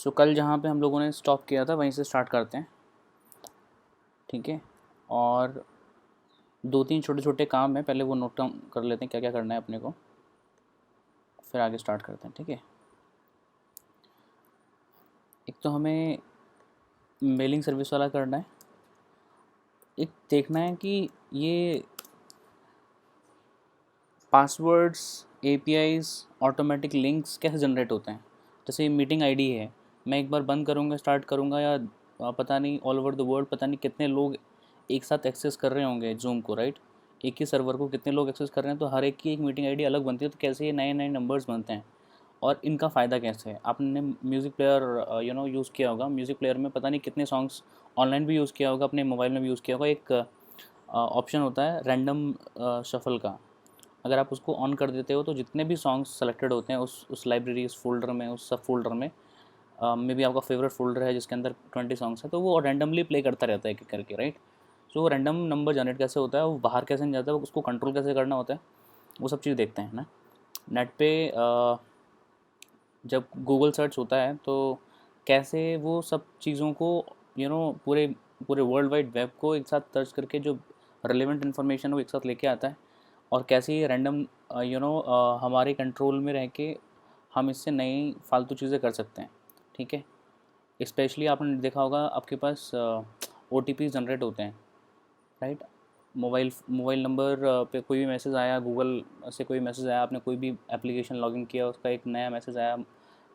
सो कल जहाँ पे हम लोगों ने स्टॉप किया था वहीं से स्टार्ट करते हैं, ठीक है। और 2-3 छोटे छोटे काम है, पहले वो नोट डाउन कर लेते हैं क्या क्या करना है अपने को, फिर आगे स्टार्ट करते हैं, ठीक है। एक तो हमें मेलिंग सर्विस वाला करना है। एक देखना है कि ये पासवर्ड्स, एपीआईज, ऑटोमेटिक लिंक्स कैसे जनरेट होते हैं। जैसे मीटिंग आईडी है, मैं एक बार बंद करूँगा, स्टार्ट करूँगा, या पता नहीं ऑल ओवर द वर्ल्ड पता नहीं कितने लोग एक साथ एक्सेस कर रहे होंगे जूम को, राइट। एक ही सर्वर को कितने लोग एक्सेस कर रहे हैं, तो हर एक की एक मीटिंग आईडी अलग बनती है। तो कैसे ये नए नए नंबर्स बनते हैं और इनका फ़ायदा कैसे है। आपने म्यूज़िक प्लेयर यूज़ किया होगा, म्यूज़िक प्लेयर में पता नहीं कितने सॉन्ग्स ऑनलाइन भी यूज़ किया होगा, अपने मोबाइल में भी यूज़ किया होगा। एक ऑप्शन होता है रैंडम शफल का, अगर आप उसको ऑन कर देते हो तो जितने भी सॉन्ग्स सेलेक्टेड होते हैं उस लाइब्रेरी, उस फोल्डर में, उस सब फोल्डर में, मे बी आपका फेवरेट फोल्डर है जिसके अंदर 20 सॉन्ग्स है, तो वो रैंडमली प्ले करता रहता है एक एक करके, राइट। सो वो रैंडम नंबर जनरेट कैसे होता है, वो बाहर कैसे नहीं जाता है, उसको कंट्रोल कैसे करना होता है, वो सब चीज़ देखते हैं ना। नेट पे जब गूगल सर्च होता है तो कैसे वो सब चीज़ों को पूरे पूरे वर्ल्ड वाइड वेब को एक साथ सर्च करके जो रिलेवेंट इन्फॉर्मेशन है वो एक साथ लेके आता है, और कैसे ये रैंडम हमारे कंट्रोल में रह के हम इससे नई फालतू चीज़ें कर सकते हैं, ठीक है। स्पेशली आपने देखा होगा आपके पास OTP जनरेट होते हैं, राइट। मोबाइल मोबाइल नंबर पे कोई भी मैसेज आया, गूगल से कोई मैसेज आया, आपने कोई भी एप्लीकेशन लॉगिन किया, उसका एक नया मैसेज आया,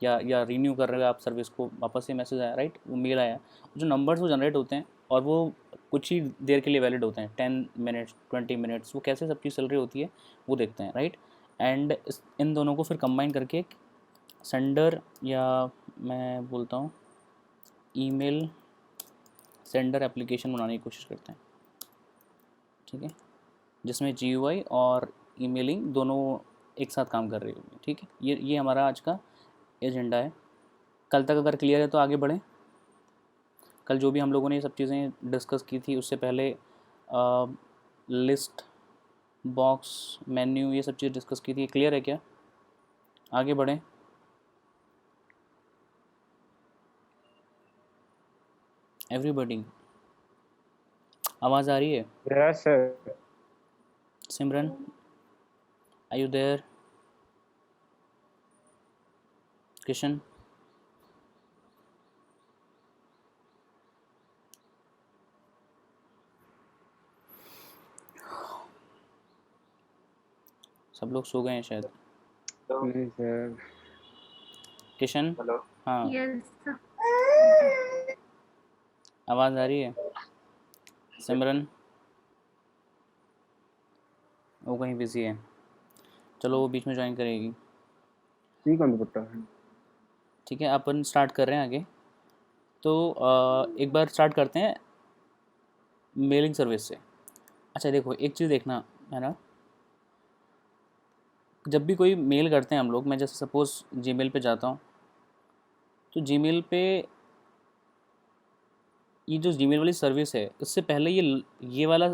या रीन्यू कर रहे हो आप सर्विस को, वापस से मैसेज आया, राइट, वो मेल आया। जो नंबर्स वो जनरेट होते हैं और वो कुछ ही देर के लिए वैलिड होते हैं, 10 मिनट्स 20 मिनट्स, वो कैसे सब चीज़ चल रही होती है वो देखते हैं, राइट। एंड इन दोनों को फिर कंबाइन करके एक सेंडर, या मैं बोलता हूँ ईमेल सेंडर एप्लीकेशन बनाने की कोशिश करते हैं, ठीक है, जिसमें GUI और ईमेलिंग दोनों एक साथ काम कर रही होगी, ठीक है। ये हमारा आज का एजेंडा है। कल तक अगर क्लियर है तो आगे बढ़ें। कल जो भी हम लोगों ने ये सब चीज़ें डिस्कस की थी, उससे पहले लिस्ट, बॉक्स, मेन्यू, ये सब चीज़ डिस्कस की थी, क्लियर है क्या, आगे बढ़ें। एवरीबॉडी, आवाज़ आ रही है। Yes sir. Simran, are you there. Kishan, सब लोग सो गए हैं शायद। नहीं सर। किशन, हेलो। हाँ, यस आवाज़ आ रही है। सिमरन, वो कहीं बिजी है, चलो वो बीच में ज्वाइन करेगी, ठीक है दुपट्टा है। ठीक है। अपन स्टार्ट कर रहे हैं आगे। तो एक बार स्टार्ट करते हैं मेलिंग सर्विस से। अच्छा देखो, एक चीज़ देखना है ना, जब भी कोई मेल करते हैं हम लोग, मैं जैसे सपोज़ जीमेल पे जाता हूँ, तो जीमेल पे ये जो जीमेल वाली सर्विस है, उससे पहले ये वाला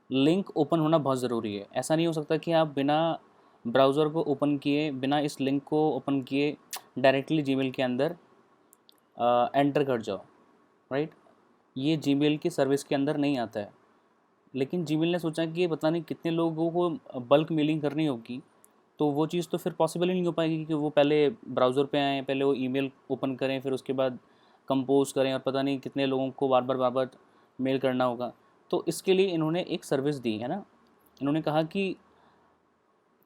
लिंक ओपन होना बहुत ज़रूरी है। ऐसा नहीं हो सकता कि आप बिना ब्राउज़र को ओपन किए, बिना इस लिंक को ओपन किए डायरेक्टली जीमेल के अंदर एंटर कर जाओ, राइट। ये जीमेल की सर्विस के अंदर नहीं आता है। लेकिन जीमेल ने सोचा कि ये पता नहीं कितने लोगों को बल्क मेलिंग करनी होगी, तो वो चीज़ तो फिर पॉसिबल ही नहीं हो पाएगी कि वो पहले ब्राउज़र पे आएँ, पहले वो ईमेल ओपन करें, फिर उसके बाद कंपोज करें, और पता नहीं कितने लोगों को बार बार मेल करना होगा। तो इसके लिए इन्होंने एक सर्विस दी है ना। इन्होंने कहा कि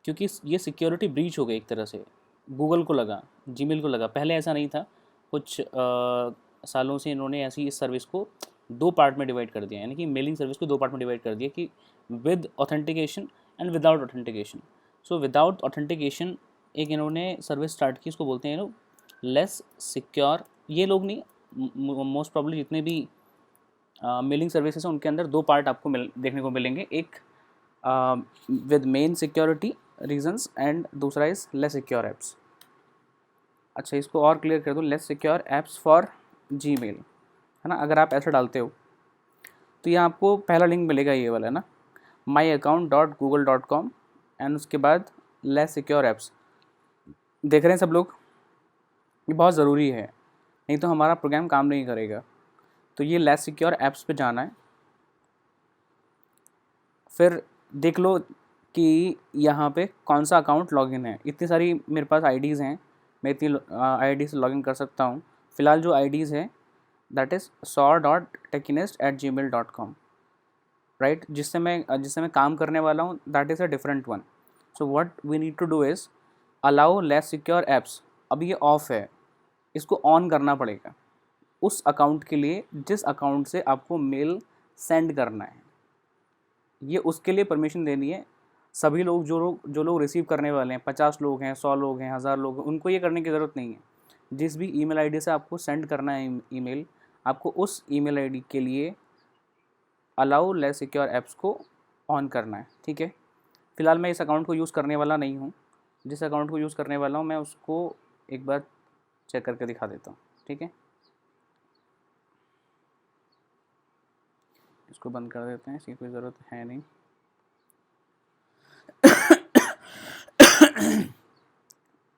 क्योंकि ये सिक्योरिटी ब्रीच हो गई एक तरह से, गूगल को लगा, जीमेल को लगा, पहले ऐसा नहीं था। कुछ सालों से इन्होंने ऐसी इस सर्विस को 2 पार्ट में डिवाइड कर दिया, यानी कि मेलिंग सर्विस को 2 पार्ट में डिवाइड कर दिया, कि with authentication and without authentication. So without authentication एक इन्होंने सर्विस स्टार्ट की, उसको बोलते हैं लेस सिक्योर। ये लोग नहीं, मोस्ट प्रॉब्ली जितने भी मेलिंग सर्विसेज हैं उनके अंदर 2 पार्ट आपको देखने को मिलेंगे, एक with main security reasons and दूसरा इज लेस सिक्योर ऐप्स। अच्छा, इसको और क्लियर कर दो, less secure apps for Gmail, है ना। अगर आप ऐसा डालते हो तो यहाँ आपको पहला लिंक मिलेगा ये वाला, है ना, myaccount.google.com, एंड उसके बाद लेस सिक्योर ऐप्स। देख रहे हैं सब लोग, ये बहुत ज़रूरी है। नहीं तो हमारा प्रोग्राम काम नहीं करेगा। तो ये लेस सिक्योर ऐप्स पे जाना है, फिर देख लो कि यहाँ पे कौन सा अकाउंट लॉगिन है। इतनी सारी मेरे पास आईडीज़ हैं, मैं इतनी आईडी से लॉगिन कर सकता हूँ। फ़िलहाल जो आईडीज़ है दैट इज़ saw.techinist@gmail.com, राइट, जिससे मैं काम करने वाला हूँ, that is a different one. So what we need to do is allow less secure apps. अभी ये ऑफ है, इसको ऑन करना पड़ेगा उस अकाउंट के लिए जिस अकाउंट से आपको मेल सेंड करना है। ये उसके लिए परमिशन देनी है। सभी लोग जो लोग रिसीव करने वाले हैं, 50 लोग हैं, 100 लोग हैं, 1000 लोग हैं, उनको ये करने की ज़रूरत नहीं है। जिस भी ईमेल आईडी से आपको सेंड करना है ईमेल, आपको उस ईमेल आईडी के लिए अलाउ लेस सिक्योर ऐप्स को ऑन करना है, ठीक है। फ़िलहाल मैं इस अकाउंट को यूज़ करने वाला नहीं हूँ। जिस अकाउंट को यूज़ करने वाला हूँ मैं उसको एक बार चेक करके दिखा देता हूँ, ठीक है। इसको बंद कर देते हैं, इसकी कोई ज़रूरत है नहीं।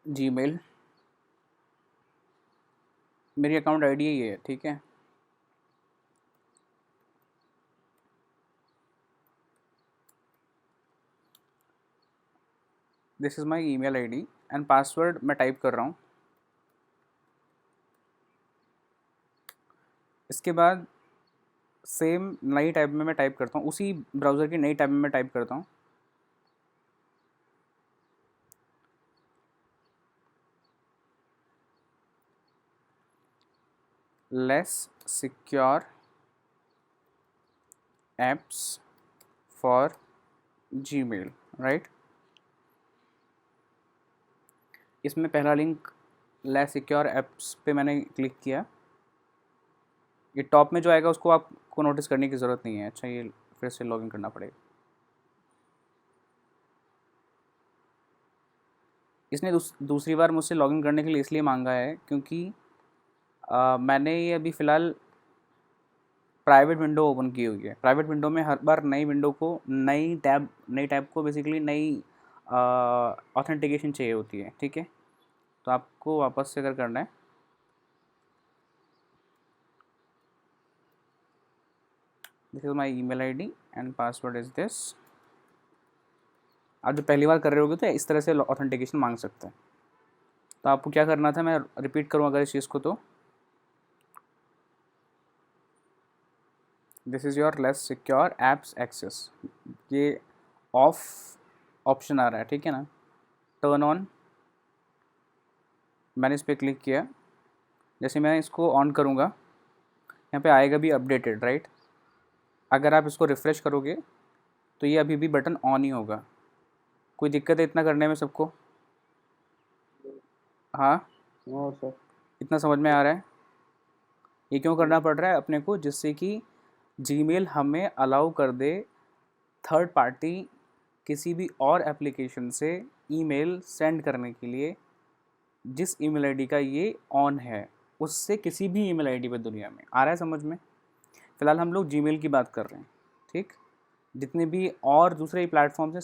जीमेल, मेरी अकाउंट आईडी ये है, ठीक है। This is my email ID and password मैं टाइप कर रहा हूँ। इसके बाद सेम नई टैब में मैं टाइप करता हूँ, उसी ब्राउज़र की नई टैब में मैं टाइप करता हूँ। Less secure apps for Gmail, right. इसमें पहला लिंक लेस सिक्योर ऐप्स पे मैंने क्लिक किया। ये टॉप में जो आएगा उसको आपको नोटिस करने की ज़रूरत नहीं है। अच्छा, ये फिर से लॉगिन करना पड़ेगा। इसने दूसरी बार मुझसे लॉगिन करने के लिए इसलिए मांगा है क्योंकि मैंने ये अभी फ़िलहाल प्राइवेट विंडो ओपन की हुई है। प्राइवेट विंडो में हर बार नई टैब को बेसिकली नई ऑथेंटिकेशन चाहिए होती है, ठीक है। तो आपको वापस से अगर करना है, this is my email ID and password is this. आप जो पहली बार कर रहे होगे तो इस तरह से ऑथेंटिकेशन मांग सकते हैं। तो आपको क्या करना था, मैं रिपीट करूँ अगर इस चीज़ को, तो this is your less secure apps access. ये ऑफ ऑप्शन आ रहा है, ठीक है ना। टर्न ऑन, मैंने इस पर क्लिक किया। जैसे मैं इसको ऑन करूँगा, यहाँ पे आएगा भी अपडेटेड, राइट। अगर आप इसको रिफ़्रेश करोगे तो ये अभी भी बटन ऑन ही होगा। कोई दिक्कत है इतना करने में सबको? हाँ, हाँ सर। इतना समझ में आ रहा है? ये क्यों करना पड़ रहा है अपने को? जिससे कि जीमेल हमें अलाउ कर दे थर्ड पार्टी किसी भी और एप्लीकेशन से ईमेल सेंड करने के लिए जिस ईमेल आईडी का ये ऑन है, उससे किसी भी ईमेल आईडी पे दुनिया में। आ रहा है समझ में? फ़िलहाल हम लोग जीमेल की बात कर रहे हैं, ठीक। जितने भी और दूसरे प्लेटफॉर्म्स हैं,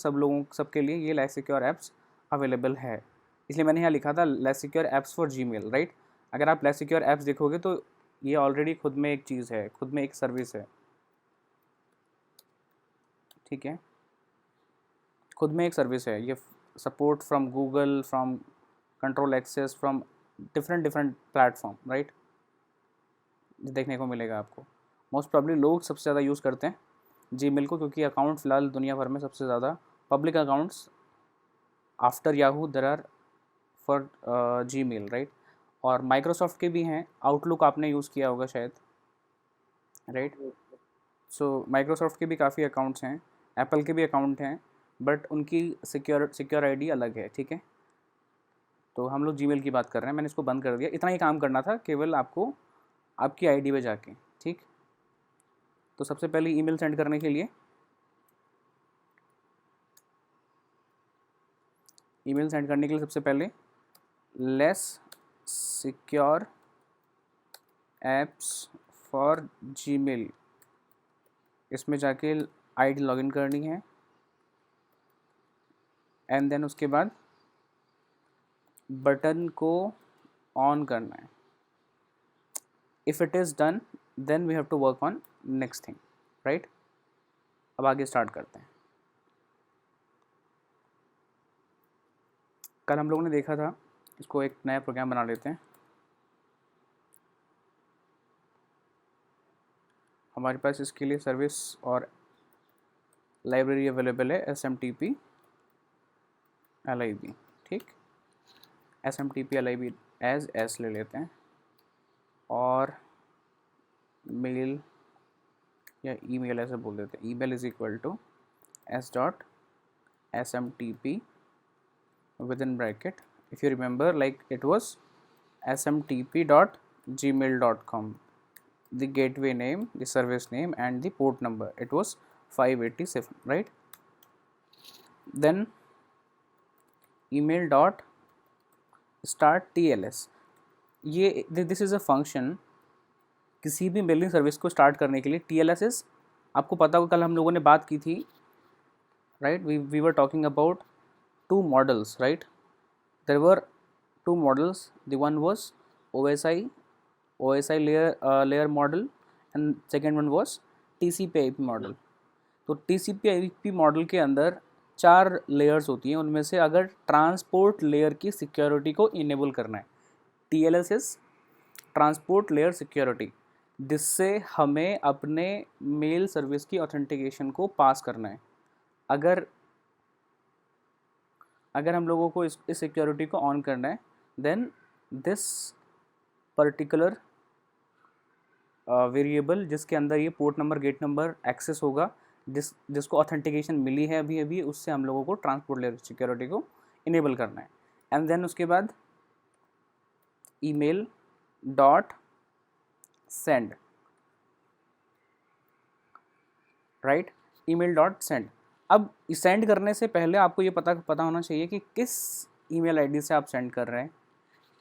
सबके लिए ये लेस सिक्योर ऐप्स अवेलेबल है। इसलिए मैंने यहाँ लिखा था less secure apps for Gmail, right. अगर आप लेस सिक्योर ऐप्स देखोगे तो ये ऑलरेडी खुद में एक चीज़ है, खुद में एक सर्विस है, ठीक है। खुद में एक सर्विस है ये। Support from Google, from control access, from different different platform, right, देखने को मिलेगा आपको। मोस्ट प्रॉब्ली लोग सबसे ज़्यादा यूज़ करते हैं जीमेल को, क्योंकि अकाउंट फ़िलहाल दुनिया भर में सबसे ज़्यादा public accounts after Yahoo there are for Gmail, right. और माइक्रोसॉफ्ट के भी हैं, आउटलुक आपने यूज़ किया होगा शायद, राइट। सो माइक्रोसॉफ्ट के भी काफ़ी अकाउंट्स हैं, एप्पल के भी अकाउंट हैं, बट उनकी सिक्योर आईडी अलग है, ठीक है। तो हम लोग जीमेल की बात कर रहे हैं। मैंने इसको बंद कर दिया। इतना ही काम करना था केवल आपको, आपकी आईडी पे जाके, ठीक। तो सबसे पहले ईमेल सेंड करने के लिए सबसे पहले less secure apps for Gmail, इसमें जाके आईडी लॉगिन करनी है एंड देन उसके बाद बटन को ऑन करना है। If it is done then we have to work on next thing, right. अब आगे स्टार्ट करते हैं। कल हम लोगों ने देखा था, इसको एक नया प्रोग्राम बना लेते हैं। हमारे पास इसके लिए सर्विस और लाइब्रेरी अवेलेबल है SMTP LIB, ठीक। SMTP LIB एज एस ले लेते हैं और मेल या ईमेल ऐसे बोल देते हैं। Email is equal to s.smtp within bracket, if you remember, like it was smtp.gmail.com, the gateway name, the service name and the port number, it was 587, right? Then email dot start TLS, ये this is a function किसी भी mailing service को start करने के लिए। TLS is, आपको पता होगा कल हम लोगों ने बात की थी, right. We were talking about two models, right? There were two models. The one was OSI layer model, and second one was TCP/IP model. तो TCP/IP मॉडल के अंदर 4 लेयर्स होती हैं, उनमें से अगर ट्रांसपोर्ट लेयर की सिक्योरिटी को इनेबल करना है, TLS is transport layer security, जिससे हमें अपने मेल सर्विस की ऑथेंटिकेशन को पास करना है। अगर हम लोगों को इस सिक्योरिटी को ऑन करना है, देन दिस पर्टिकुलर वेरिएबल जिसके अंदर ये port number gate number access होगा, जिसको ऑथेंटिकेशन मिली है अभी उससे हम लोगों को ट्रांसपोर्ट लेयर सिक्योरिटी को इनेबल करना है। एंड देन उसके बाद email dot send, right, email dot send. अब सेंड करने से पहले आपको ये पता होना चाहिए कि किस ईमेल आईडी से आप सेंड कर रहे हैं,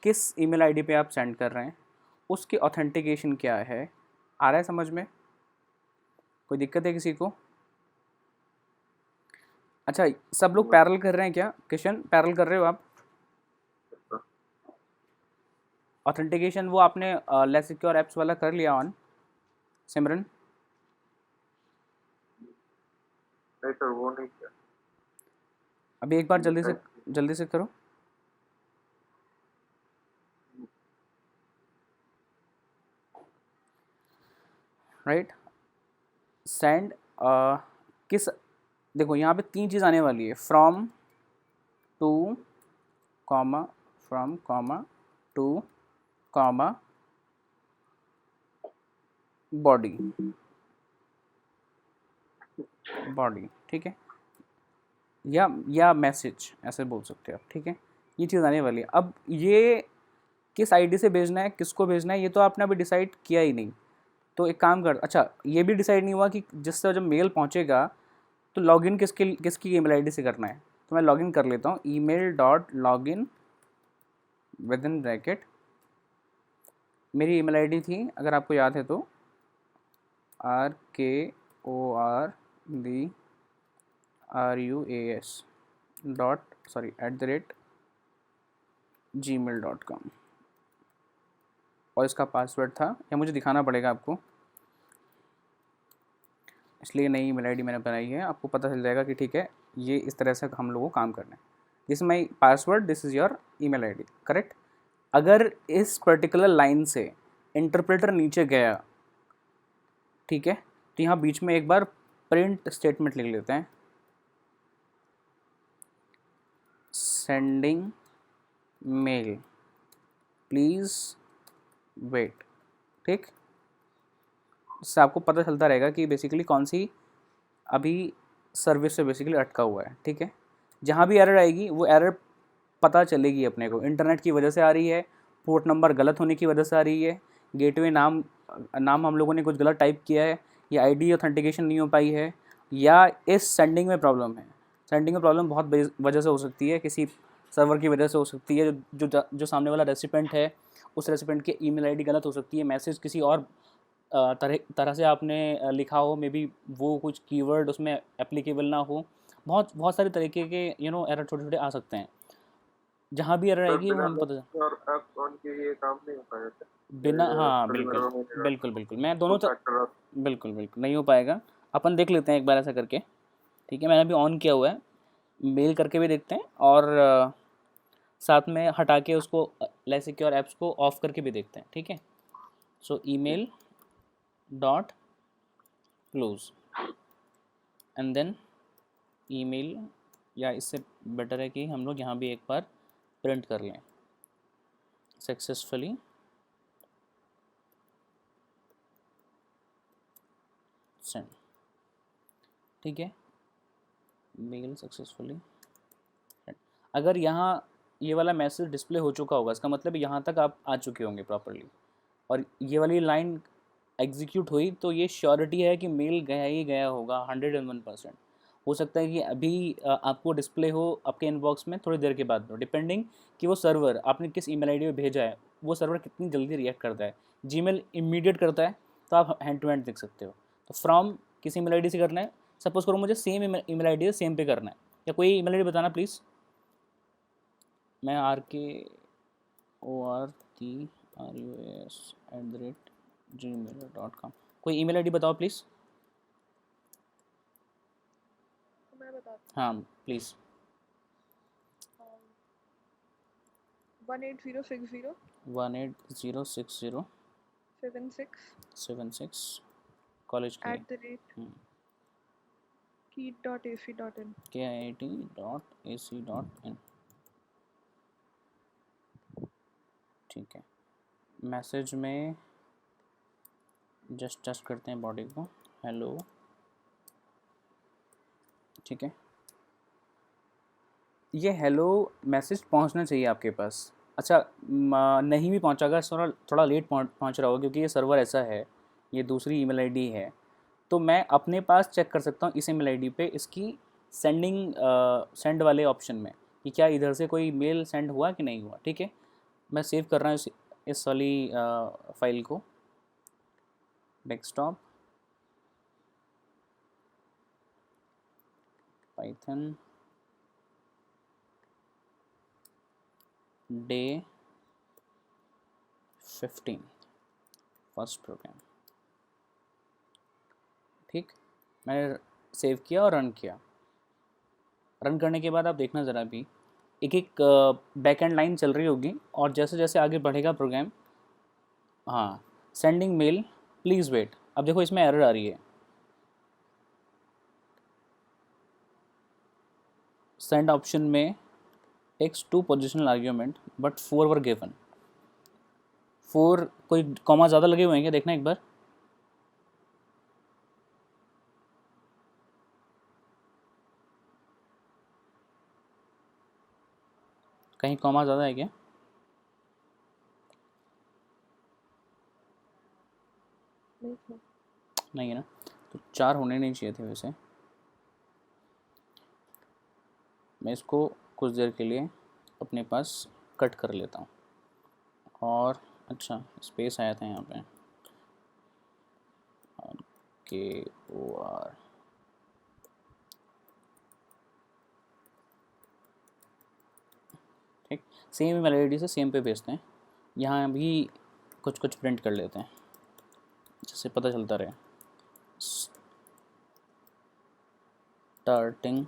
किस ईमेल आईडी पे आप सेंड कर रहे हैं, उसकी ऑथेंटिकेशन क्या है। आ रहा है समझ में? कोई दिक्कत है किसी को? अच्छा, सब लोग पैरेलल कर रहे हैं क्या? किशन, पैरेलल कर रहे हो आप? ऑथेंटिकेशन वो आपने लेस सिक्योर ऐप्स वाला कर लिया ऑन? सिमरन नहीं सर, वो नहीं किया। अभी एक बार जल्दी से करो। राइट, सेंड किस, देखो यहाँ पे 3 चीज़ आने वाली है, from two comma, from comma two comma body, ठीक है, या मैसेज ऐसे बोल सकते हो आप, ठीक है। ये चीज़ आने वाली है। अब ये किस आईडी से भेजना है, किसको भेजना है, ये तो आपने अभी डिसाइड किया ही नहीं। तो एक काम कर, अच्छा ये भी डिसाइड नहीं हुआ कि जिससे जब मेल पहुंचेगा तो लॉगिन किसकी ईमेल आईडी से करना है। तो मैं लॉगिन कर लेता हूँ, email dot login with in bracket, मेरी ईमेल आईडी थी अगर आपको याद है तो RKORDRUAS@gmail.com, और इसका पासवर्ड था, या मुझे दिखाना पड़ेगा आपको, इसलिए नई ईमेल आईडी मैंने बनाई है। आपको पता चल जाएगा कि ठीक है ये इस तरह से हम लोगों को काम करना है। This my password, this is your email ID, correct. अगर इस पर्टिकुलर लाइन से इंटरप्रेटर नीचे गया, ठीक है, तो यहाँ बीच में एक बार प्रिंट स्टेटमेंट लिख लेते हैं, सेंडिंग मेल प्लीज़ वेट, ठीक। इससे आपको पता चलता रहेगा कि बेसिकली कौन सी अभी सर्विस से बेसिकली अटका हुआ है, ठीक है। जहाँ भी एरर आएगी वो एरर पता चलेगी अपने को, इंटरनेट की वजह से आ रही है, पोर्ट नंबर गलत होने की वजह से आ रही है, गेटवे नाम हम लोगों ने कुछ गलत टाइप किया है, या आईडी ऑथेंटिकेशन नहीं हो पाई है, या इस सेंडिंग में प्रॉब्लम है। सेंडिंग में प्रॉब्लम बहुत वजह से हो सकती है, किसी सर्वर की वजह से हो सकती है, जो सामने वाला रेसिपेंट है उस रेसिपेंट की ईमेल आईडी गलत हो सकती है, मैसेज किसी और तरह से आपने लिखा हो, मे बी वो कुछ कीवर्ड उसमें एप्लीकेबल ना हो, बहुत सारे तरीके के एरर छोटे छोटे आ सकते हैं। जहाँ भी एरर सर आएगी वो बिना हमें पता चल और ऐप ऑन किए ये काम नहीं हो पाया था। बिना, हाँ कभी बिल्कुल मेरा हो नहीं रहा था, बिल्कुल बिल्कुल, मैं टू दोनों फैक्टर। बिल्कुल बिल्कुल नहीं हो पाएगा। अपन देख लेते हैं एक बार ऐसा करके, ठीक है, मैंने अभी ऑन किया हुआ है, मेल करके भी देखते हैं और साथ में हटा के उसको लेस सिक्योर ऐप्स को ऑफ करके भी देखते हैं, ठीक है। So email dot close and then email, या इससे बेटर है कि हम लोग यहाँ भी एक बार प्रिंट कर लें, सक्सेसफुली सेंड, ठीक है, मेल सक्सेसफुली। अगर यहाँ ये वाला मैसेज डिस्प्ले हो चुका होगा, इसका मतलब यहाँ तक आप आ चुके होंगे प्रॉपरली, और ये वाली लाइन एग्जीक्यूट हुई, तो ये श्योरिटी है कि मेल गया ही गया होगा 101%। हो सकता है कि अभी आपको डिस्प्ले हो आपके इनबॉक्स में थोड़ी देर के बाद में, डिपेंडिंग कि वो सर्वर आपने किस ईमेल आईडी में भेजा है, वो सर्वर कितनी जल्दी रिएक्ट करता है। जीमेल इमीडिएट करता है तो आप हैंड टू हैंड देख सकते हो। तो फ्रॉम किस ईमेल आईडी से करना है, सपोज करो मुझे सेम ईमेल आईडी से सेम पे करना है, या कोई ईमेल आईडी बताना प्लीज़। मैं RKORTRUS@gmail.com, कोई ईमेल आईडी बताओ प्लीज़। मैं बताती हाँ प्लीज़। हूँ 18060 18060 76 कॉलेज की @ KEET.ac.in। KIIT.ac.in, ठीक है। मैसेज में जस्ट टेस्ट करते हैं बॉडी को, हेलो, ठीक है। ये हेलो मैसेज पहुंचना चाहिए आपके पास। अच्छा, नहीं भी पहुंचागा, थोड़ा थोड़ा लेट पहुंच रहा होगा क्योंकि ये सर्वर ऐसा है, ये दूसरी ईमेल आईडी है। तो मैं अपने पास चेक कर सकता हूँ इस ईमेल आईडी पे इसकी सेंड वाले ऑप्शन में कि क्या इधर से कोई मेल सेंड हुआ कि नहीं हुआ, ठीक है। मैं सेव कर रहा हूँ इस वाली फाइल को, desktop, Python day 15 first program, ठीक। मैंने सेव किया और रन किया। रन करने के बाद आप देखना ज़रा भी, एक एक बैक एंड लाइन चल रही होगी, और जैसे जैसे आगे बढ़ेगा प्रोग्राम, हाँ, सेंडिंग मेल प्लीज़ वेट, अब देखो इसमें एरर आ रही है, सेंड ऑप्शन में text to positional argument but 4 were given, 4 कोई कॉमा ज़्यादा लगे हुए हैं क्या, देखना एक बार। कहीं कॉमा ज़्यादा है क्या? नहीं है ना, तो 4 होने नहीं चाहिए थे वैसे। मैं इसको कुछ देर के लिए अपने पास कट कर लेता हूँ, और अच्छा स्पेस आया था यहाँ पे, KOR, ठीक। सेम ईमेल आईडी से सेम पे भेजते हैं, यहाँ भी कुछ कुछ प्रिंट कर लेते हैं जिससे पता चलता रहे। स्टार्टिंग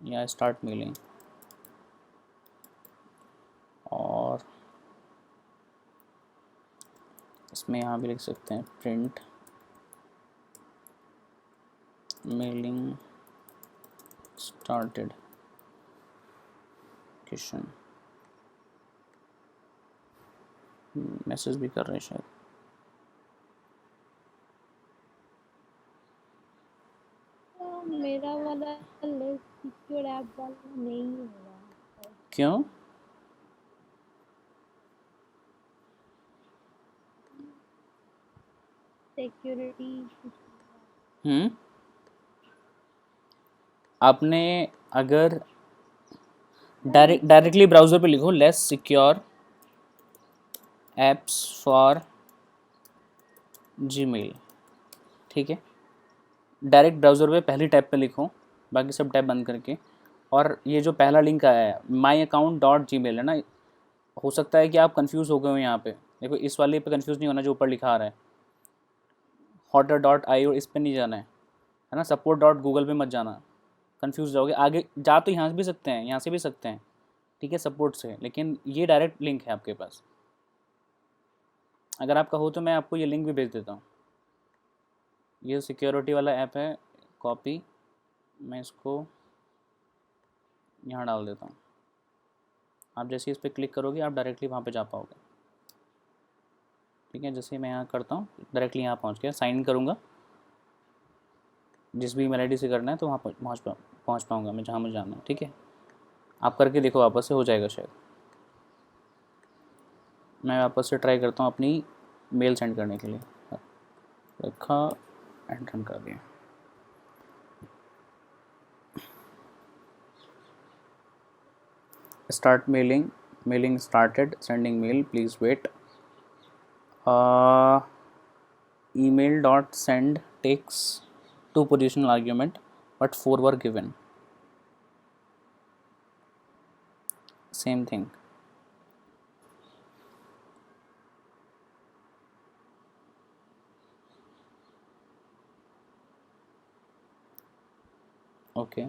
या स्टार्ट मेलिंग, और इसमें यहाँ भी लिख सकते हैं print mailing started Kishan, message भी कर रहे हैं शायद। मेरा वाला लेस सिक्योर ऐप वाला नहीं हो रहा है। क्यों? सिक्योरिटी आपने अगर डायरेक्टली ब्राउज़र पे लिखो less secure apps for Gmail, ठीक है। डायरेक्ट ब्राउज़र पे पहली टैब पे लिखो, बाकी सब टैब बंद करके, और ये जो पहला लिंक आया है myaccount.gmail है ना, हो सकता है कि आप कंफ्यूज हो गए हो यहाँ पे। देखो इस वाले पे कंफ्यूज नहीं होना जो ऊपर लिखा आ रहा है hotter.io, इस पे नहीं जाना है ना। support.google पे मत जाना, कंफ्यूज जाओगे। आगे जा तो यहाँ भी सकते हैं, यहाँ से भी सकते हैं, ठीक है, सपोर्ट से, लेकिन ये डायरेक्ट लिंक है आपके पास। अगर आपका हो तो मैं आपको ये लिंक भी भेज देता हूँ। ये सिक्योरिटी वाला ऐप है, कॉपी, मैं इसको यहाँ डाल देता हूँ। आप जैसे इस पर क्लिक करोगे आप डायरेक्टली वहाँ पे जा पाओगे, ठीक है। जैसे मैं यहाँ करता हूँ डायरेक्टली यहाँ पहुँच गया, साइन इन करूँगा जिस भी ईमेल आईडी से करना है तो वहाँ पहुँच पाऊँगा मैं जहाँ मुझे जाना है, ठीक है। आप करके देखो, वापस से हो जाएगा शायद। मैं वापस से ट्राई करता हूँ अपनी मेल सेंड करने के लिए, रखा एंड रन कर दिया। Start mailing started, sending mail, please wait. email.send takes 2 positional argument but 4 were given, same thing। Okay,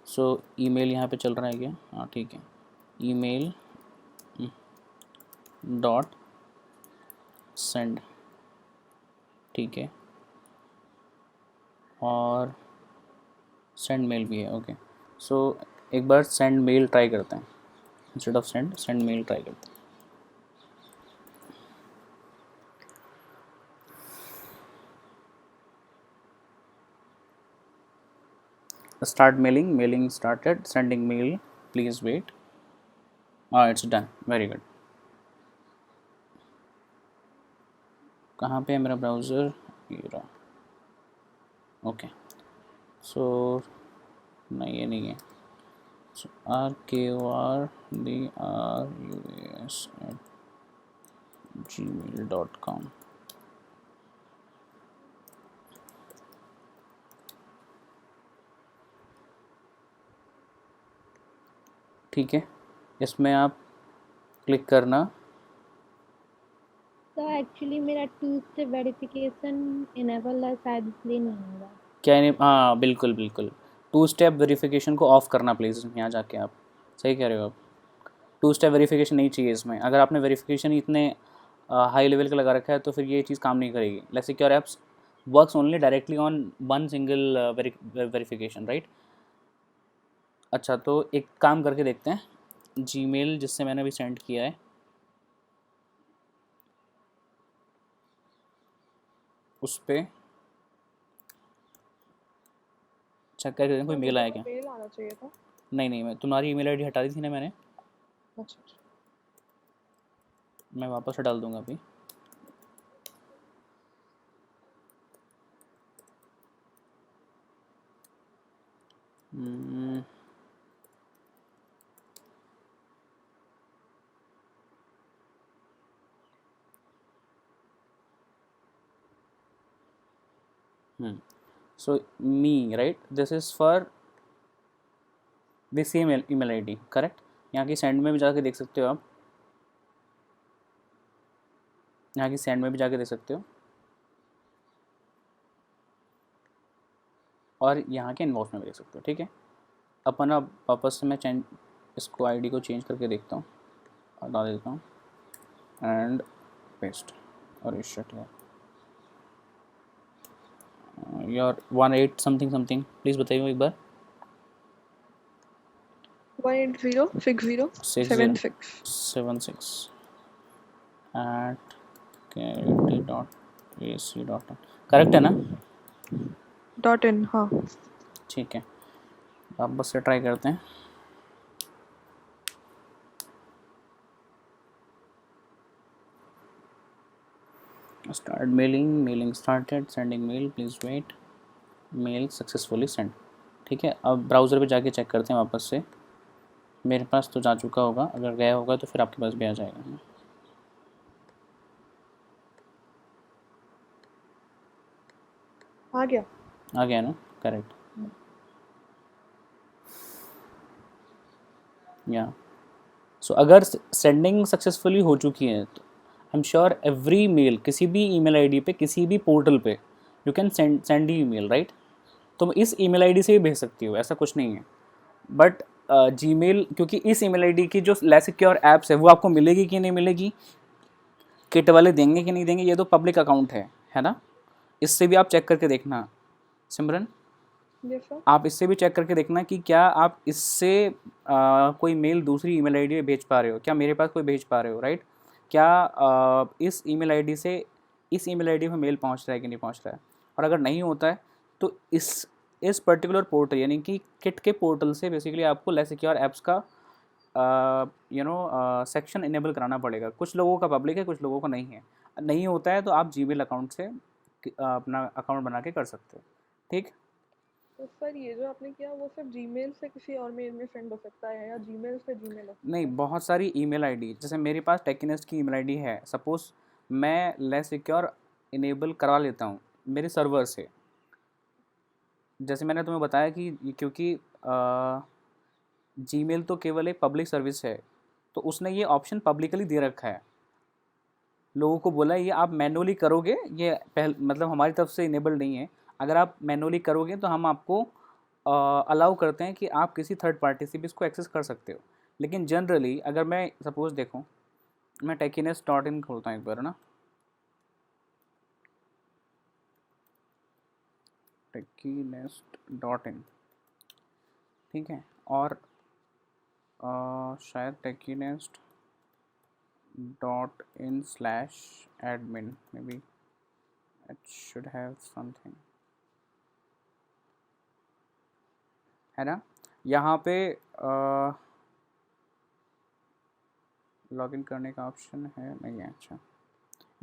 so email यहाँ पे चल रहा है क्या? हाँ ठीक है, email डॉट सेंड, ठीक है, और सेंड मेल भी है। ओके, सो एक बार सेंड मेल ट्राई करते हैं, instead of send mail try करते हैं। Start mailing started, sending mail, please wait. It's done, very good. कहाँ पे है मेरा ब्राउज़र? ये रहा। ओके, सो नहीं ये नहीं है, सो rkurus@gmail.com। ठीक है, इसमें आप क्लिक करना। तो एक्चुअली मेरा 2 स्टेप वेरिफिकेशन इनेबल है, शायद इसलिए नहीं हो रहा। क्या नहीं, हाँ बिल्कुल बिल्कुल, 2 स्टेप वेरिफिकेशन को ऑफ़ करना प्लीज़, यहाँ जाके आप सही कह रहे हो। आप 2 स्टेप वेरिफिकेशन नहीं चाहिए इसमें। अगर आपने वेरिफिकेशन इतने हाई लेवल का लगा रखा है तो फिर ये चीज़ काम नहीं करेगी। Let's secure apps works only directly on one single verification, right. अच्छा, तो एक काम करके देखते हैं। जीमेल जिससे मैंने अभी सेंड किया है उस पर चेक करके देखें कोई मुझे मेल तो आया क्या। मेल आना चाहिए था। नहीं, मैं तुम्हारी ईमेल आईडी हटा दी थी ना मैंने, अच्छा अच्छा। मैं वापस से डाल दूंगा अभी। हम्म, so me, right, this is for the same email id, correct. यहाँ की सेंड में भी जाके देख सकते हो आप, यहाँ की सेंड में भी जाके देख सकते हो, और यहाँ के इनबॉक्स में भी देख सकते हो, ठीक है। अपन अब वापस से मैं चेंज इसको आईडी को चेंज करके देखता हूँ, हटा देता हूँ एंड पेस्ट, और इस शट है योर 18 समथिंग समथिंग, प्लीज़ बताइए एक बार। 1806076 at krt.ac.in, करेक्ट है ना? .in, हाँ। ठीक है, आप बस से ट्राई करते हैं। Start mailing started, sending mail, please wait, mail successfully send. ठीक है, अब ब्राउज़र पे जाके चेक करते हैं वापस से। मेरे पास तो जा चुका होगा, अगर गया होगा तो फिर आपके पास भी आ जाएगा। आ गया। आ गया ना, करेक्ट। या सो अगर सेंडिंग सक्सेसफुली हो चुकी है तो I am sure every mail किसी भी ईमेल आईडी पे किसी भी पोर्टल पे you can send email, right? तुम इस ईमेल आईडी से भी भेज सकती हो, ऐसा कुछ नहीं है। बट जीमेल, क्योंकि इस ईमेल आईडी की जो लेस सिक्योर ऐप्स है वो आपको मिलेगी कि नहीं मिलेगी, किट वाले देंगे कि नहीं देंगे, ये तो पब्लिक अकाउंट है ना, इससे भी आप चेक करके देखना सिमरन। Yes sir. आप इससे भी चेक करके देखना कि क्या आप इससे कोई मेल दूसरी ईमेल आईडी पे भेज पा रहे हो, क्या मेरे पास कोई भेज पा रहे हो, राइट? क्या इस ईमेल आईडी से इस ईमेल आईडी पे मेल पहुंच रहा है कि नहीं पहुंच रहा है। और अगर नहीं होता है तो इस पर्टिकुलर पोर्टल यानी कि किट के पोर्टल से बेसिकली आपको लेस सिक्योर ऐप्स का सेक्शन इनेबल कराना पड़ेगा। कुछ लोगों का पब्लिक है, कुछ लोगों का नहीं है। नहीं होता है तो आप जीमेल अकाउंट से अपना अकाउंट बना के कर सकते हो, ठीक। तो सर ये जो आपने किया वो सिर्फ जीमेल से किसी और मेल में सेंड हो सकता है या जीमेल से जीमेल हो सकता नहीं, है? बहुत सारी ईमेल आईडी, जैसे मेरे पास टेकिनेस्ट की ईमेल आईडी है, सपोज़ मैं लेस सिक्योर इनेबल करवा लेता हूँ मेरे सर्वर से। जैसे मैंने तुम्हें बताया कि क्योंकि जीमेल तो केवल एक पब्लिक सर्विस है, तो उसने ये ऑप्शन पब्लिकली दे रखा है, लोगों को बोला है ये आप मैनुअली करोगे, ये मतलब हमारी तरफ से इनेबल नहीं है। अगर आप मैनुअली करोगे तो हम आपको अलाउ करते हैं कि आप किसी थर्ड पार्टी से भी इसको एक्सेस कर सकते हो। लेकिन जनरली अगर मैं सपोज़ देखूं, मैं techiness.in खोलता हूँ एक बार ना, techiness.in, ठीक है। और शायद techiness.in/admin, maybe it should have something, है ना। यहाँ पे लॉगिन करने का ऑप्शन है नहीं है, अच्छा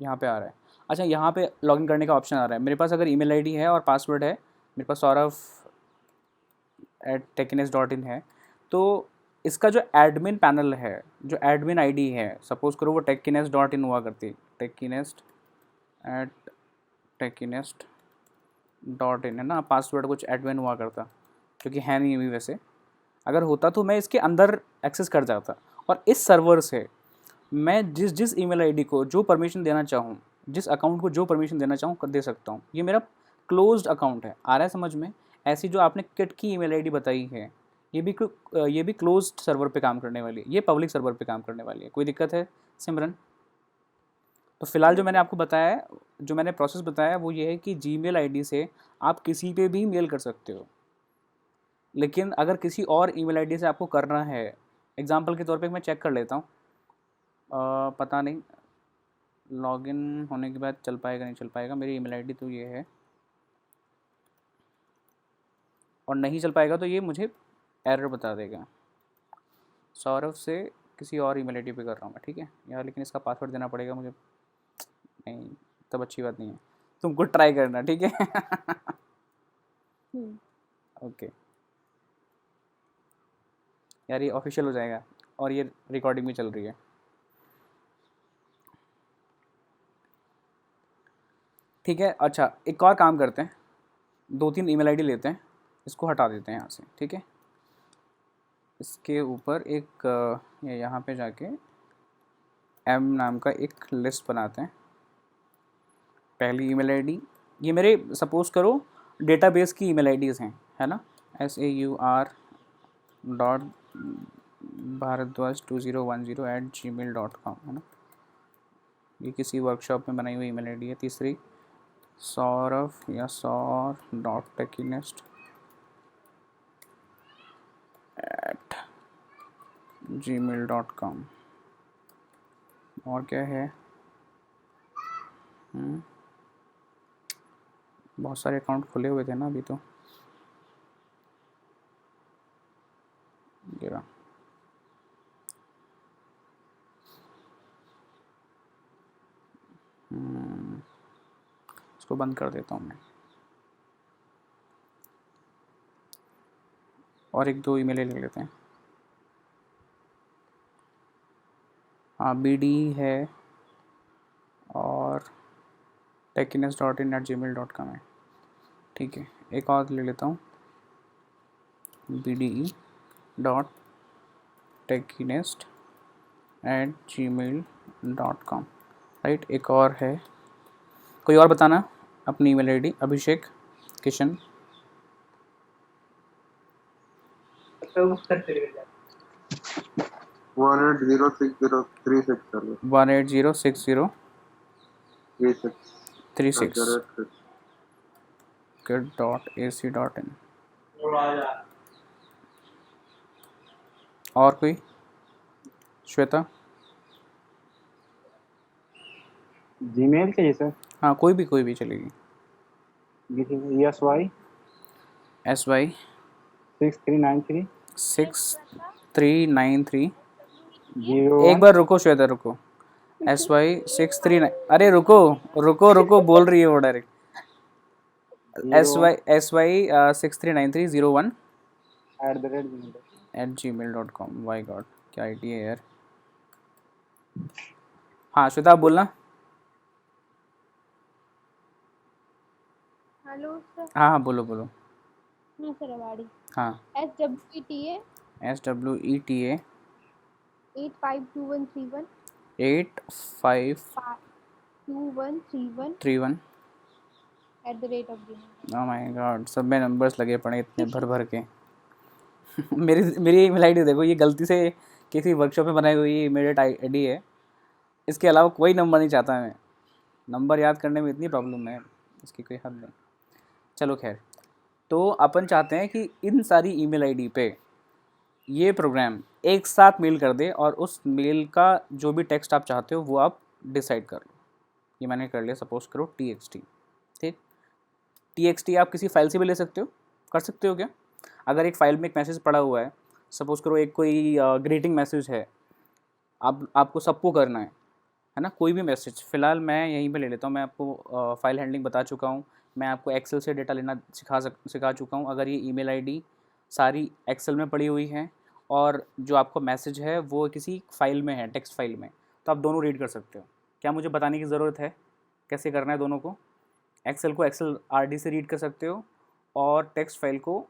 यहाँ पे आ रहा है। अच्छा, यहाँ पे लॉगिन करने का ऑप्शन आ रहा है। मेरे पास अगर ईमेल आईडी है और पासवर्ड है, मेरे पास saurav@techiness.in है, तो इसका जो एडमिन पैनल है, जो एडमिन आईडी है, सपोज़ करो वो techiness.in हुआ करती, techiness@techiness.in है ना, पासवर्ड कुछ एडमिन हुआ करता, क्योंकि है नहीं अभी वैसे। अगर होता तो मैं इसके अंदर एक्सेस कर जाता, और इस सर्वर से मैं जिस ईमेल आईडी को जो परमिशन देना चाहूँ, जिस अकाउंट को जो परमिशन देना चाहूँ कर दे सकता हूँ। ये मेरा क्लोज्ड अकाउंट है, आ रहा है समझ में? ऐसी जो आपने किट की ईमेल आईडी बताई है, ये भी क्लोज्ड सर्वर पे काम करने वाली है, ये पब्लिक सर्वर पे काम करने वाली है। कोई दिक्कत है सिमरन? तो फिलहाल जो मैंने आपको बताया है, जो मैंने प्रोसेस बताया है, वो ये है कि जीमेल आईडी से आप किसी पे भी मेल कर सकते हो। लेकिन अगर किसी और ईमेल आईडी से आपको करना है, एग्जांपल के तौर पे मैं चेक कर लेता हूँ, पता नहीं लॉगिन होने के बाद चल पाएगा नहीं चल पाएगा। मेरी ईमेल आईडी तो ये है, और नहीं चल पाएगा तो ये मुझे एरर बता देगा। सौरभ से किसी और ईमेल आईडी पे कर रहा हूँ मैं, ठीक है यार, लेकिन इसका पासवर्ड देना पड़ेगा मुझे। नहीं, तब अच्छी बात नहीं है, तुमको ट्राई करना, ठीक है। ओके यार, ये ऑफिशियल हो जाएगा और ये रिकॉर्डिंग भी चल रही है, ठीक है। अच्छा, एक और काम करते हैं, 2-3 ईमेल आईडी लेते हैं, इसको हटा देते हैं यहाँ से, ठीक है। इसके ऊपर एक ये यहाँ पे जाके एम नाम का एक लिस्ट बनाते हैं। पहली ईमेल आईडी, ये मेरे सपोज करो डेटाबेस की ईमेल आईडीज़ हैं, है ना, saur.bharadwaj2010@gmail.com, है ना। ये किसी वर्कशॉप में बनाई हुई ईमेल आईडी है। तीसरी सौरभ या saur.techinest@gmail.com। और क्या है, बहुत सारे अकाउंट खुले हुए थे ना अभी तो, गिरा। इसको बंद कर देता हूँ मैं, और 1-2 ईमेल ले लेते हैं। हाँ, BD है और techiness.in@gmail.com है, ठीक है। एक और ले लेता हूँ, BDE techinest@gmail.com, राइट। एक और है, कोई और बताना अपनी ईमेल आईडी। अभिषेक, किशन, 1806036 सर्वर 1806036 36 .ac.in। और कोई? श्वेता? जीमेल चाहिए सर। हाँ, कोई भी चलेगी। SY SY 6393 6393। 01। एक बार रुको श्वेता, रुको। SY 639, अरे रुको बोल रही है वो direct. SY 63930 @gmail.com। My God, क्या आईडी है यार। हाँ श्वेता, आप बोलना। Hello sir. हाँ बोलो। हाँ सर, अवाड़ी। हाँ। SWETA SWETA 852131 852131। @gmail। Oh my God, सब में नंबर्स लगे पड़े इतने भर के। मेरी ईमेल आईडी देखो, ये गलती से किसी वर्कशॉप में बनाई हुई ईमेल आईडी है। इसके अलावा कोई नंबर नहीं चाहता मैं। नंबर याद करने में इतनी प्रॉब्लम है, इसकी कोई हद नहीं। चलो खैर, तो अपन चाहते हैं कि इन सारी ईमेल आईडी पे ये प्रोग्राम एक साथ मेल कर दे और उस मेल का जो भी टेक्स्ट आप चाहते हो वो आप डिसाइड कर लो। ये मैंने कर लिया, सपोज करो TXT, ठीक। TXT आप किसी फाइल से भी ले सकते हो, कर सकते हो क्या? अगर एक फ़ाइल में एक मैसेज पड़ा हुआ है, सपोज़ करो एक कोई ग्रीटिंग मैसेज है, आपको सबको करना है ना, कोई भी मैसेज। फ़िलहाल मैं यहीं पे ले लेता हूँ, मैं आपको फ़ाइल हैंडलिंग बता चुका हूँ, मैं आपको एक्सेल से डेटा लेना सिखा चुका हूँ। अगर ये ईमेल आईडी सारी एक्सेल में पड़ी हुई है और जो आपको मैसेज है वो किसी फ़ाइल में है, टेक्स्ट फाइल में, तो आप दोनों रीड कर सकते हो। क्या मुझे बताने की ज़रूरत है कैसे करना है दोनों को? एक्सेल को एक्सेल RD से रीड कर सकते हो और टेक्स्ट फाइल को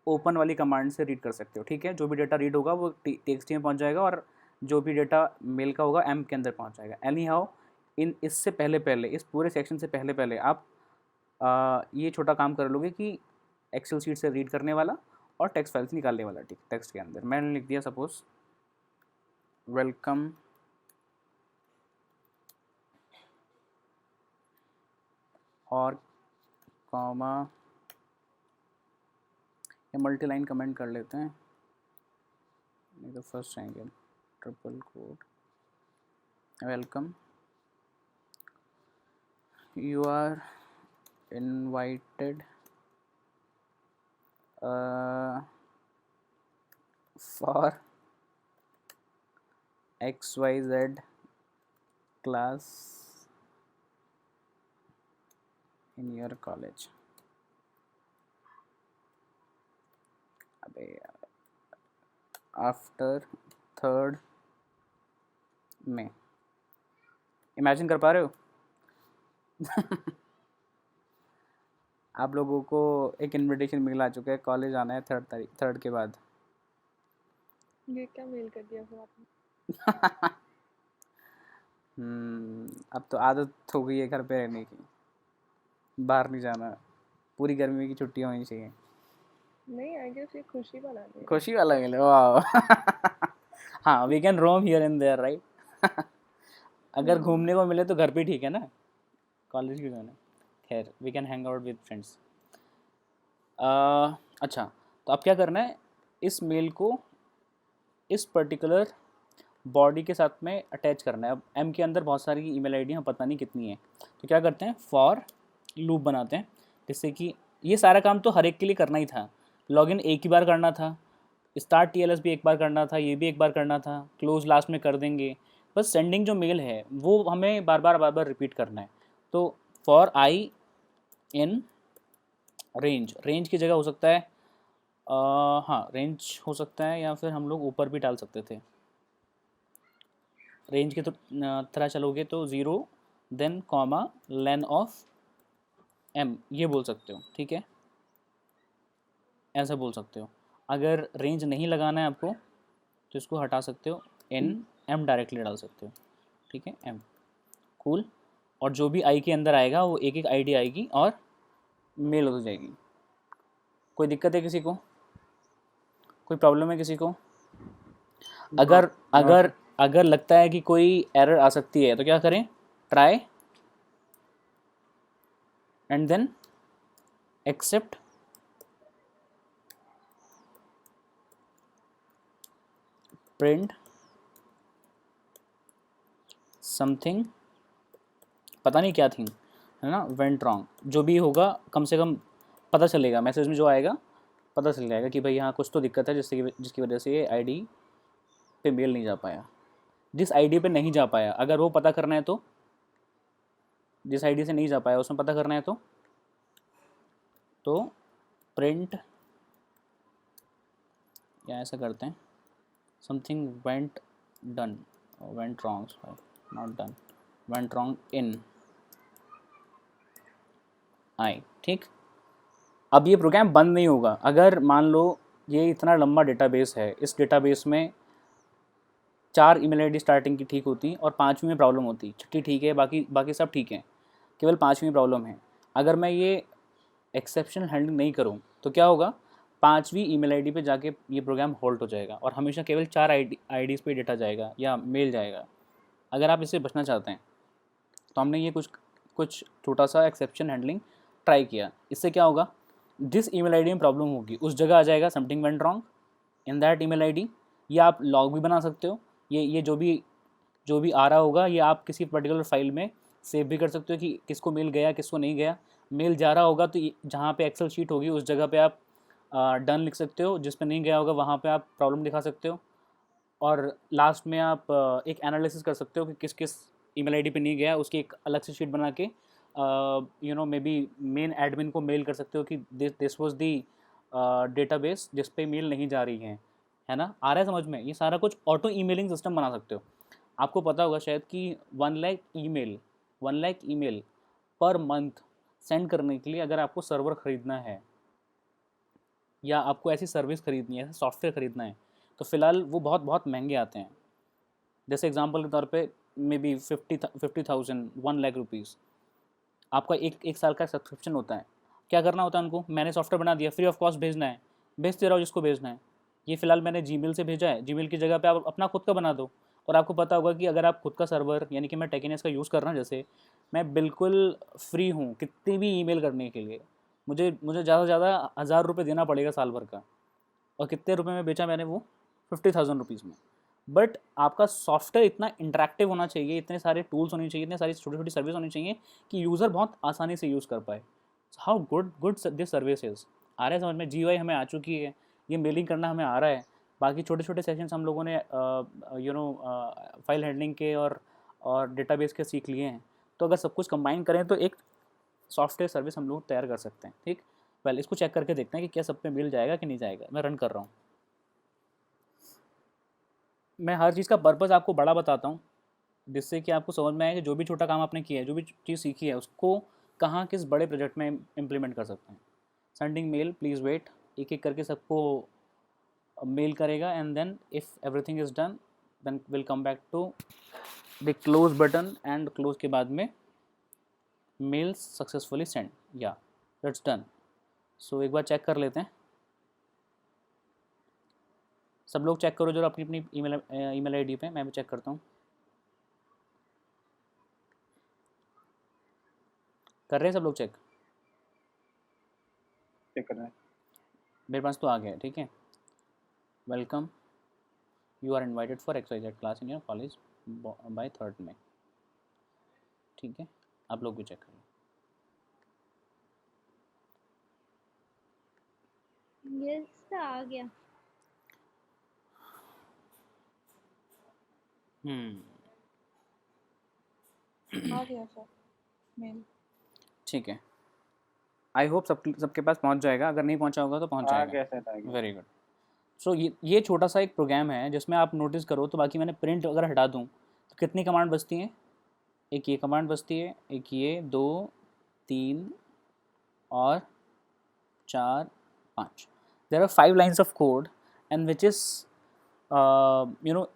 ओपन वाली कमांड से रीड कर सकते हो, ठीक है। जो भी डेटा रीड होगा वो TXT में पहुंच जाएगा और जो भी डेटा मेल का होगा M के अंदर पहुंच जाएगा। एनी हाउ, इससे पहले इस पूरे सेक्शन से पहले आप ये छोटा काम कर लोगे कि एक्सेल शीट से रीड करने वाला और टेक्स्ट फाइल से निकालने वाला, ठीक। टेक्स्ट के अंदर मैंने लिख दिया सपोज वेलकम और कॉमा, या मल्टी लाइन कमेंट कर लेते हैं, नहीं तो फर्स्ट आएंगे triple quote. Welcome, you are invited for XYZ class in your college. अबे आफ्टर 3rd में, इमेजिन कर पा रहे हो? आप लोगों को एक इनविटेशन मिल आ चुका है, कॉलेज आना है 3rd के बाद। ये क्या मेल कर दिया फिर आपने? अब तो आदत हो गई है घर पे रहने की, बाहर नहीं जाना, पूरी गर्मी की छुट्टियां होनी चाहिए। नहीं, आई गेस ये खुशी वाला मेल है। खुशी वाला मिले, वाह। हाँ, we can roam here and there, right. अगर घूमने को मिले तो घर पे ठीक है ना, कॉलेज क्यों जाना। खैर, we can hang out with friends. अच्छा, तो अब क्या करना है, इस मेल को इस पर्टिकुलर बॉडी के साथ में अटैच करना है। अब M के अंदर बहुत सारी ईमेल आईडियाँ पता नहीं कितनी हैं, तो क्या करते हैं, फॉर लूप बनाते हैं, जिससे कि ये सारा काम तो हर एक के लिए करना ही था। लॉगिन एक ही बार करना था, स्टार्ट TLS भी एक बार करना था, ये भी एक बार करना था, क्लोज लास्ट में कर देंगे। बस सेंडिंग जो मेल है वो हमें बार बार रिपीट करना है। तो फॉर आई इन रेंज की जगह हो सकता है हाँ, रेंज हो सकता है, या फिर हम लोग ऊपर भी डाल सकते थे। रेंज के तो तरह चलोगे तो 0 then comma lane of M, ये बोल सकते हो, ठीक है, ऐसा बोल सकते हो। अगर रेंज नहीं लगाना है आपको तो इसको हटा सकते हो, एन एम डायरेक्टली डाल सकते हो, ठीक है, एम, कूल। और जो भी आई के अंदर आएगा वो एक एक आईडी आएगी और मेल हो जाएगी। कोई दिक्कत है किसी को, कोई प्रॉब्लम है किसी को? अगर अगर अगर लगता है कि कोई एरर आ सकती है तो क्या करें, try and then accept print something, पता नहीं क्या थी, है ना, वेंट रॉन्ग, जो भी होगा कम से कम पता चलेगा, मैसेज में जो आएगा पता चल जाएगा कि भाई यहाँ कुछ तो दिक्कत है जिसकी वजह से ये आईडी पे मेल नहीं जा पाया। जिस आईडी पे नहीं जा पाया अगर वो पता करना है तो, जिस आईडी से नहीं जा पाया उसमें पता करना है तो प्रिंट, या ऐसा करते हैं, something went done, went wrong, not done, went wrong in I, ठीक। अब ये प्रोग्राम बंद नहीं होगा। अगर मान लो ये इतना लंबा डेटाबेस है, इस डेटाबेस में 4 ईमेल आईडी स्टार्टिंग की ठीक होती और 5वीं में प्रॉब्लम होती, छठी ठीक है, बाकी सब ठीक है, केवल 5वीं में प्रॉब्लम है। अगर मैं ये एक्सेप्शन हैंडलिंग नहीं करूँ तो क्या होगा, 5वीं ईमेल आईडी पे जाके ये प्रोग्राम होल्ड हो जाएगा और हमेशा केवल 4 आईडीज़ पे डेटा जाएगा या मेल जाएगा। अगर आप इससे बचना चाहते हैं तो हमने ये कुछ छोटा सा एक्सेप्शन हैंडलिंग ट्राई किया। इससे क्या होगा, जिस ईमेल आईडी में प्रॉब्लम होगी उस जगह आ जाएगा something went wrong in that email ID. या आप लॉग भी बना सकते हो, ये जो भी आ रहा होगा ये आप किसी पर्टिकुलर फाइल में सेव भी कर सकते हो कि किसको मेल गया किसको नहीं गया। मेल जा रहा होगा तो जहाँ पे एक्सेल शीट होगी उस जगह पे आप डन लिख सकते हो, जिस पे नहीं गया होगा वहाँ पे आप प्रॉब्लम दिखा सकते हो। और लास्ट में आप एक एनालिसिस कर सकते हो कि किस किस ईमेल आईडी पे नहीं गया, उसकी एक अलग से शीट बना के मे बी मेन एडमिन को मेल कर सकते हो कि दिस वाज दी डेटाबेस जिस पे मेल नहीं जा रही है ना। आ रहा है समझ में? ये सारा कुछ ऑटो ईमेलिंग सिस्टम बना सकते हो। आपको पता होगा शायद कि 1 lakh email per month send करने के लिए अगर आपको सर्वर ख़रीदना है या आपको ऐसी सर्विस खरीदनी है, ऐसा सॉफ्टवेयर ख़रीदना है, तो फ़िलहाल वो बहुत बहुत महंगे आते हैं। जैसे एग्जांपल के तौर पे मे बी 50,000 1 लाख रुपीज़ आपका एक साल का सब्सक्रिप्शन होता है। क्या करना होता है उनको, मैंने सॉफ्टवेयर बना दिया, फ्री ऑफ कॉस्ट भेजना है, भेजते रहो जिसको भेजना है। ये फ़िलहाल मैंने जीमेल से भेजा है, जीमेल की जगह पे आप अपना खुद का बना दो। और आपको पता होगा कि अगर आप खुद का सर्वर यानी कि मैं टेकिनियस का यूज़ कर रहा हूँ, जैसे मैं बिल्कुल फ्री हूँ कितनी भी ईमेल करने के लिए। मुझे ज़्यादा से ज़्यादा 1000 रुपये देना पड़ेगा साल भर का, और कितने रुपए में बेचा मैंने वो, 50,000 रुपीज़ में। बट आपका सॉफ्टवेयर इतना इंटरेक्टिव होना चाहिए, इतने सारे टूल्स होने चाहिए, इतने सारी छोटी छोटी सर्विस होनी चाहिए कि यूज़र बहुत आसानी से यूज़ कर पाए। How good this service is. आ रहा है समझ में? GUI हमें आ चुकी है, ये मेलिंग करना हमें आ रहा है, बाकी छोटे छोटे सेशंस हम लोगों ने फाइल हैंडलिंग के और डेटाबेस के सीख लिए हैं। तो अगर सब कुछ कंबाइन करें तो एक सॉफ्टवेयर सर्विस हम लोग तैयार कर सकते हैं, ठीक। पहले इसको चेक करके देखते हैं कि क्या सब पे मिल जाएगा कि नहीं जाएगा। मैं रन कर रहा हूँ। मैं हर चीज़ का पर्पज़ आपको बड़ा बताता हूँ जिससे कि आपको समझ में आए कि जो भी छोटा काम आपने किया है, जो भी चीज़ सीखी है, उसको कहाँ किस बड़े प्रोजेक्ट में इम्प्लीमेंट कर सकते हैं। सेंडिंग मेल, प्लीज़ वेट, एक एक करके सबको मेल करेगा and then if everything is done then will come back to the close button and close के बाद में मेल सक्सेसफुली सेंड, या दैट्स डन। सो एक बार चेक कर लेते हैं, सब लोग चेक करो जो अपनी अपनी ईमेल आईडी पे, मैं भी चेक करता हूँ। कर रहे हैं सब लोग चेक? चेक कर रहे हैं। मेरे पास तो आ गया है, ठीक है। Welcome, you are invited for XYZ class in your college by 3rd May, ठीक है। आप लोग भी चेक करें। यस आ गया। आ गया सर मेल। ठीक है, आई होप सबके पास पहुंच जाएगा, अगर नहीं पहुंचा होगा तो पहुंच जाएगा। Very good. सो ये छोटा सा एक प्रोग्राम है जिसमें आप नोटिस करो तो बाकी मैंने प्रिंट अगर हटा दूँ तो कितनी कमांड बचती हैं, एक ये कमांड बचती है, एक ये, 2 3 और 4 5। There are 5 lines of code and which is you know,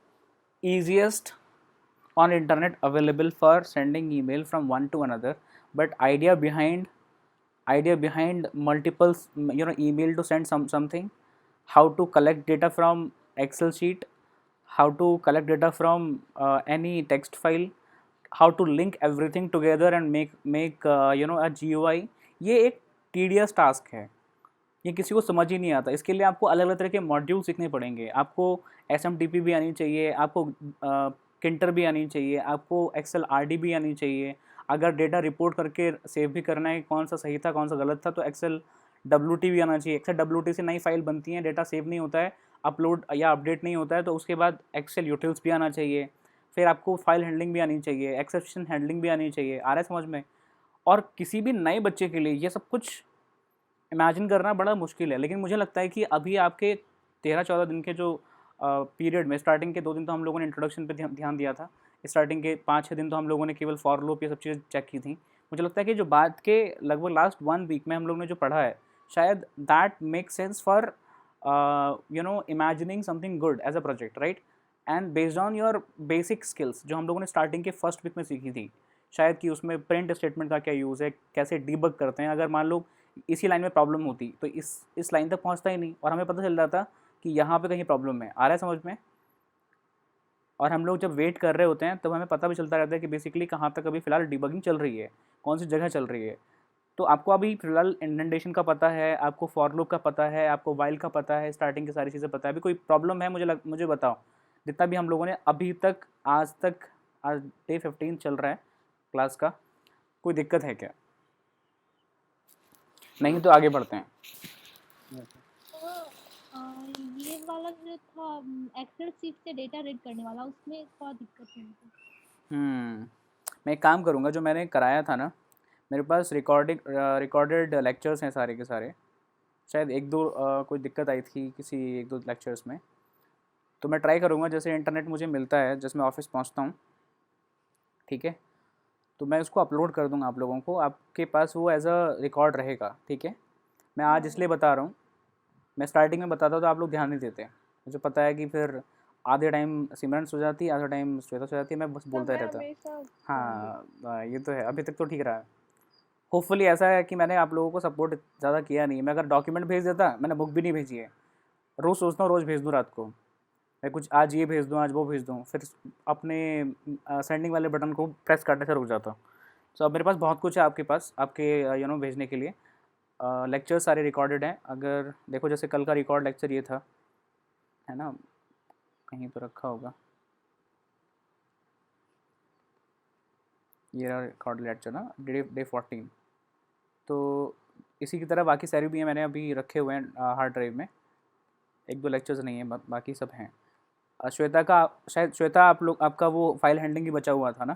easiest on internet available for sending email from one to another, but idea behind multiple email to send something, how to collect data from Excel sheet, how to collect data from any text file, how to link everything together and make a GUI, ये एक tedious task है, ये किसी को समझ ही नहीं आता। इसके लिए आपको अलग अलग तरह के मॉड्यूल सीखने पड़ेंगे, आपको SMTP भी आनी चाहिए, आपको किंटर भी आनी चाहिए, आपको एक्सेल RD भी आनी चाहिए। अगर डेटा रिपोर्ट करके सेव भी करना है कौन सा सही था कौन सा गलत था, तो एक्सेल WT भी आना चाहिए। एक्सेल WT से नई फाइल बनती है, डेटा सेव नहीं होता है, अपलोड या अपडेट नहीं होता है, तो उसके बाद एक्सेल यूटिल्स भी आना चाहिए। फिर आपको फाइल हैंडलिंग भी आनी चाहिए, एक्सेप्शन हैंडलिंग भी आनी चाहिए। आ रहा है समझ में? और किसी भी नए बच्चे के लिए ये सब कुछ इमेजिन करना बड़ा मुश्किल है, लेकिन मुझे लगता है कि अभी आपके 13-14 दिन के जो पीरियड में, स्टार्टिंग के 2 दिन तो हम लोगों ने इंट्रोडक्शन पे ध्यान दिया था, स्टार्टिंग के 5-6 दिन तो हम लोगों ने केवल फॉर लूप ये सब चीज़ें चेक की थी। मुझे लगता है कि जो बाद के लगभग लास्ट 1 वीक में हम लोगों ने जो पढ़ा है, शायद that make sense for imagining something good as a project, right? And based on your basic skills जो हम लोगों ने स्टार्टिंग के फर्स्ट वीक में सीखी थी, शायद कि उसमें प्रिंट स्टेटमेंट का क्या यूज़ है, कैसे डीबग करते हैं। अगर मान लो इसी लाइन में प्रॉब्लम होती तो इस लाइन तक पहुंचता ही नहीं, और हमें पता चल जाता कि यहाँ पे कहीं प्रॉब्लम है। आ रहा है समझ में? और हम लोग जब वेट कर रहे होते हैं तब हमें पता भी चलता रहता है कि बेसिकली कहाँ तक अभी फ़िलहाल डिबगिंग चल रही है, कौन सी जगह चल रही है। तो आपको अभी फ़िलहाल इंडेंटेशन का पता है, आपको फॉर लूप का पता है, आपको वाइल का पता है, स्टार्टिंग की सारी चीज़ें पता है। अभी कोई प्रॉब्लम है मुझे बताओ, जितना भी हम लोगों ने अभी तक आज डे 15 चल रहा है क्लास का, कोई दिक्कत है क्या? नहीं तो आगे बढ़ते हैं। ये वाला जो था एक्सेल शीट से डेटा रीड करने वाला, उसमें क्या दिक्कत है हमको? मैं एक काम करूँगा, जो मैंने कराया था ना, मेरे पास रिकॉर्डेड लेक्चर्स हैं सारे के सारे। शायद 1-2 कोई दिक्कत आई थी किसी 1-2 लेक्चर्स में, तो मैं ट्राई करूँगा जैसे इंटरनेट मुझे मिलता है, जैसे मैं ऑफिस पहुँचता हूँ, ठीक है, तो मैं उसको अपलोड कर दूँगा आप लोगों को, आपके पास वो एज अ रिकॉर्ड रहेगा, ठीक है? मैं आज इसलिए बता रहा हूँ, मैं स्टार्टिंग में बताता तो आप लोग ध्यान नहीं देते, मुझे पता है कि फिर आधे टाइम सिमरन सो जाती है, आधा टाइम श्वेता सो जाती है, मैं बस बोलता ही रहता। हाँ, ये तो है, अभी तक तो ठीक रहा है। होपफुली ऐसा है कि मैंने आप लोगों को सपोर्ट ज़्यादा किया नहीं। मैं अगर डॉक्यूमेंट भेज देता, मैंने बुक भी नहीं भेजी है, रोज़ सोचता हूँ रोज़ भेज दूँ रात को, मैं कुछ आज ये भेज दूँ आज वो भेज दूँ, फिर अपने सेंडिंग वाले बटन को प्रेस करने से रुक जाता हूँ। तो अब मेरे पास बहुत कुछ है आपके पास, आपके भेजने के लिए। लेक्चर सारे रिकॉर्डेड हैं, अगर देखो जैसे कल का रिकॉर्ड लेक्चर ये था, है ना, कहीं तो रखा होगा, ये रहा रिकॉर्ड लेक्चर ना, डे 14। तो इसी की तरह बाकी सारे भी हैं, मैंने अभी रखे हुए हैं हार्ड ड्राइव में, 1-2 लेक्चर्स नहीं हैं, बाकी सब हैं। श्वेता का, शायद श्वेता आपका वो फाइल हैंडलिंग ही बचा हुआ था ना,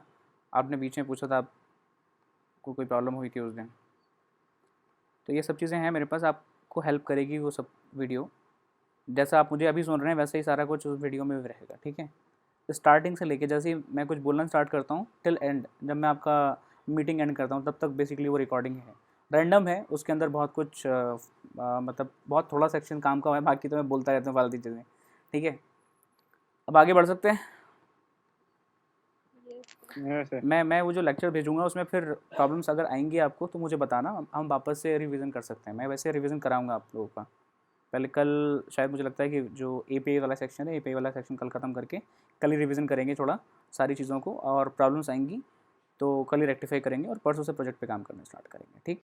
आपने बीच में पूछा था आपको कोई प्रॉब्लम हुई थी उस दिन। तो ये सब चीज़ें हैं मेरे पास, आपको हेल्प करेगी वो सब वीडियो, जैसा आप मुझे अभी सुन रहे हैं वैसे ही सारा कुछ उस वीडियो में भी रहेगा, ठीक है? स्टार्टिंग से लेके जैसे ही मैं कुछ बोलना स्टार्ट करता हूँ टिल एंड, जब मैं आपका मीटिंग एंड करता हूँ तब तक बेसिकली वो रिकॉर्डिंग है, रैंडम है, उसके अंदर बहुत कुछ मतलब बहुत थोड़ा सेक्शन काम का है, बाकी तो मैं बोलता रहता हूँ फालतू चीज़ें, ठीक है? अब आगे बढ़ सकते हैं। मैं वो जो लेक्चर भेजूंगा उसमें फिर प्रॉब्लम्स अगर आएंगी आपको तो मुझे बताना, हम वापस से रिवीजन कर सकते हैं। मैं वैसे रिवीजन कराऊंगा आप लोगों का, पहले कल शायद मुझे लगता है कि जो API वाला सेक्शन है, API वाला सेक्शन कल ख़त्म करके कल ही रिवीजन करेंगे थोड़ा सारी चीज़ों को, और प्रॉब्लम्स आएंगी तो कल ही रेक्टिफाई करेंगे और परसों से प्रोजेक्ट पे काम करना स्टार्ट करेंगे, ठीक?